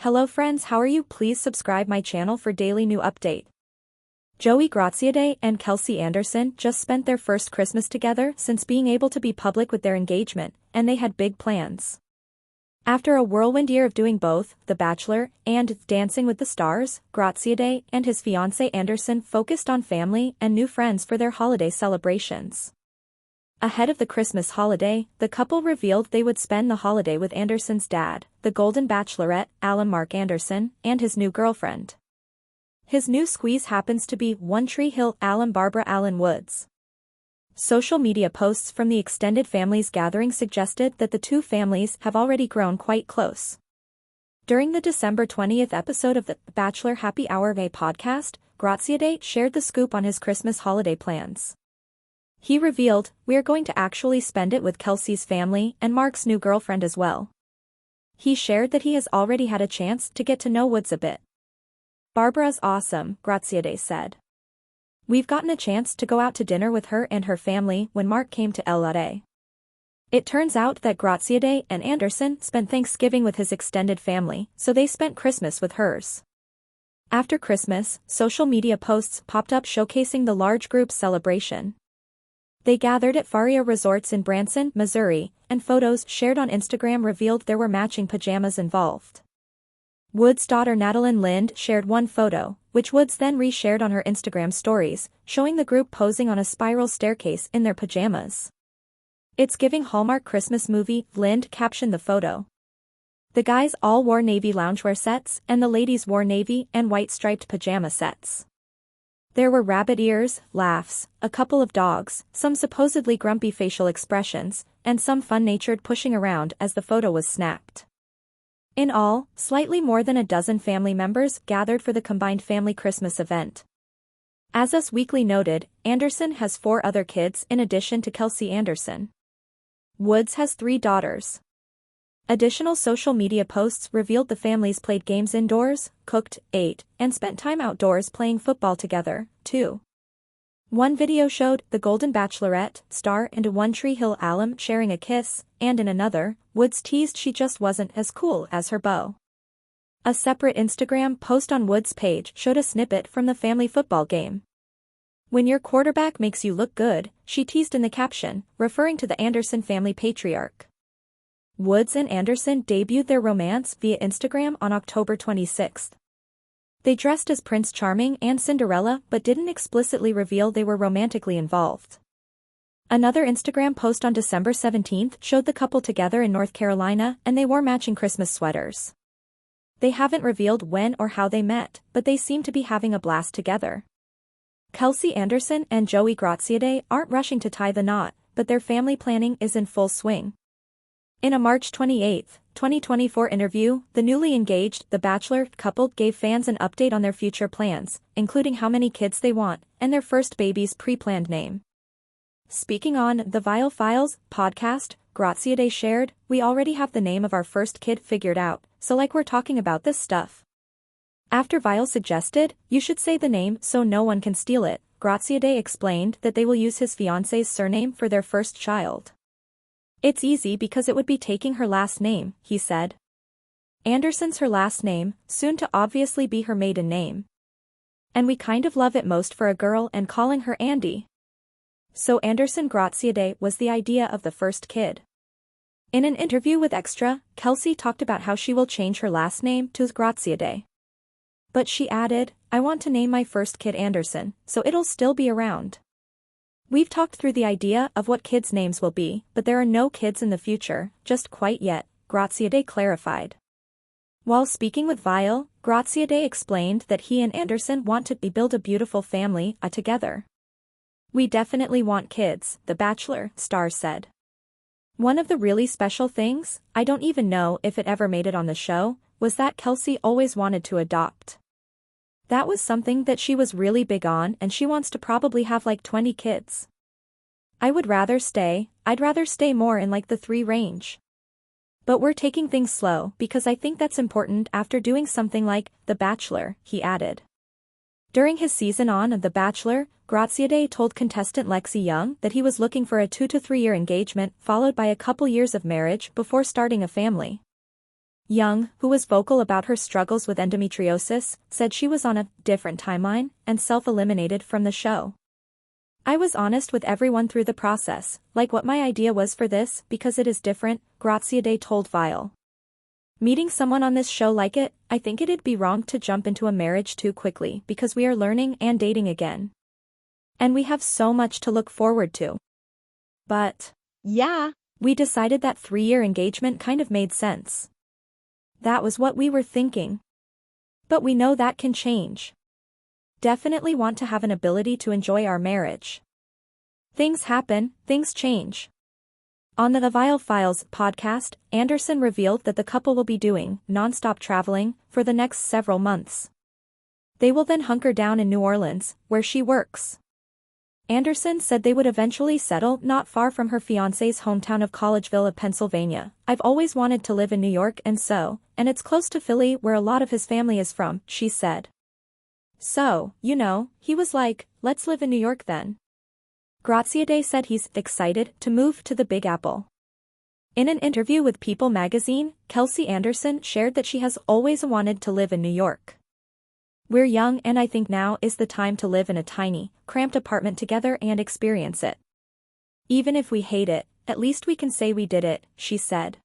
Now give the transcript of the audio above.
Hello friends, how are you? Please subscribe my channel for daily new update. Joey Graziadei and Kelsey Anderson just spent their first Christmas together since being able to be public with their engagement, and they had big plans. After a whirlwind year of doing both, The Bachelor and Dancing with the Stars, Graziadei and his fiancée Anderson focused on family and new friends for their holiday celebrations. Ahead of the Christmas holiday, the couple revealed they would spend the holiday with Anderson's dad, the Golden Bachelorette, Alan Mark Anderson, and his new girlfriend. His new squeeze happens to be One Tree Hill alum Barbara Allen Woods. Social media posts from the extended family's gathering suggested that the two families have already grown quite close. During the December 20th episode of the Bachelor Happy Hour podcast, Graziadei shared the scoop on his Christmas holiday plans. He revealed, "We're going to actually spend it with Kelsey's family and Mark's new girlfriend as well." He shared that he has already had a chance to get to know Woods a bit. "Barbara's awesome," Graziadei said. "We've gotten a chance to go out to dinner with her and her family when Mark came to LA. It turns out that Graziadei and Anderson spent Thanksgiving with his extended family, so they spent Christmas with hers." After Christmas, social media posts popped up showcasing the large group's celebration. They gathered at Faria Resorts in Branson, Missouri, and photos shared on Instagram revealed there were matching pajamas involved. Woods' daughter Natalie Lind shared one photo, which Woods then reshared on her Instagram stories, showing the group posing on a spiral staircase in their pajamas. "It's giving Hallmark Christmas movie," Lind captioned the photo. The guys all wore navy loungewear sets, and the ladies wore navy and white striped pajama sets. There were rabbit ears, laughs, a couple of dogs, some supposedly grumpy facial expressions, and some fun-natured pushing around as the photo was snapped. In all, slightly more than a dozen family members gathered for the combined family Christmas event. As Us Weekly noted, Anderson has 4 other kids in addition to Kelsey Anderson. Woods has 3 daughters. Additional social media posts revealed the families played games indoors, cooked, ate, and spent time outdoors playing football together, too. One video showed the Golden Bachelorette star and a One Tree Hill alum sharing a kiss, and in another, Woods teased she just wasn't as cool as her beau. A separate Instagram post on Woods' page showed a snippet from the family football game. "When your quarterback makes you look good," she teased in the caption, referring to the Anderson family patriarch. Woods and Anderson debuted their romance via Instagram on October 26. They dressed as Prince Charming and Cinderella but didn't explicitly reveal they were romantically involved. Another Instagram post on December 17 showed the couple together in North Carolina, and they wore matching Christmas sweaters. They haven't revealed when or how they met, but they seem to be having a blast together. Kelsey Anderson and Joey Graziadei aren't rushing to tie the knot, but their family planning is in full swing. In a March 28, 2024 interview, the newly engaged The Bachelor couple gave fans an update on their future plans, including how many kids they want, and their first baby's pre-planned name. Speaking on the Vile Files podcast, Graziadei shared, "We already have the name of our first kid figured out, so like we're talking about this stuff." After Vile suggested, "You should say the name so no one can steal it," Graziadei explained that they will use his fiancée's surname for their first child. "It's easy because it would be taking her last name," he said. "Anderson's her last name, soon to obviously be her maiden name. And we kind of love it most for a girl and calling her Andy. So Anderson Graziadei was the idea of the first kid." In an interview with Extra, Kelsey talked about how she will change her last name to Graziadei. But she added, "I want to name my first kid Anderson, so it'll still be around. We've talked through the idea of what kids' names will be, but there are no kids in the future, just quite yet," Graziadei clarified. While speaking with Vile, Graziadei explained that he and Anderson want to build a beautiful family together. "We definitely want kids," The Bachelor star said. "One of the really special things, I don't even know if it ever made it on the show, was that Kelsey always wanted to adopt. That was something that she was really big on, and she wants to probably have like 20 kids. I'd rather stay more in like the 3 range. But we're taking things slow because I think that's important after doing something like The Bachelor," he added. During his season on The Bachelor, Graziadei told contestant Lexi Young that he was looking for a 2 to 3 year engagement followed by a couple years of marriage before starting a family. Young, who was vocal about her struggles with endometriosis, said she was on a different timeline and self-eliminated from the show. I was honest with everyone through the process, like what my idea was for this because it is different, Graziadei told Vile. Meeting someone on this show like it, I think it'd be wrong to jump into a marriage too quickly because we are learning and dating again. And we have so much to look forward to. But, yeah, we decided that 3-year engagement kind of made sense. That was what we were thinking. But we know that can change. Definitely want to have an ability to enjoy our marriage. Things happen, things change. On the Vile Files podcast, Anderson revealed that the couple will be doing non-stop traveling for the next several months. They will then hunker down in New Orleans, where she works. Anderson said they would eventually settle not far from her fiancé's hometown of Collegeville, Pennsylvania. I've always wanted to live in New York and it's close to Philly where a lot of his family is from, she said. So, he was like, let's live in New York then. Graziadei said he's excited to move to the Big Apple. In an interview with People magazine, Kelsey Anderson shared that she has always wanted to live in New York. We're young and I think now is the time to live in a tiny, cramped apartment together and experience it. Even if we hate it, at least we can say we did it, she said.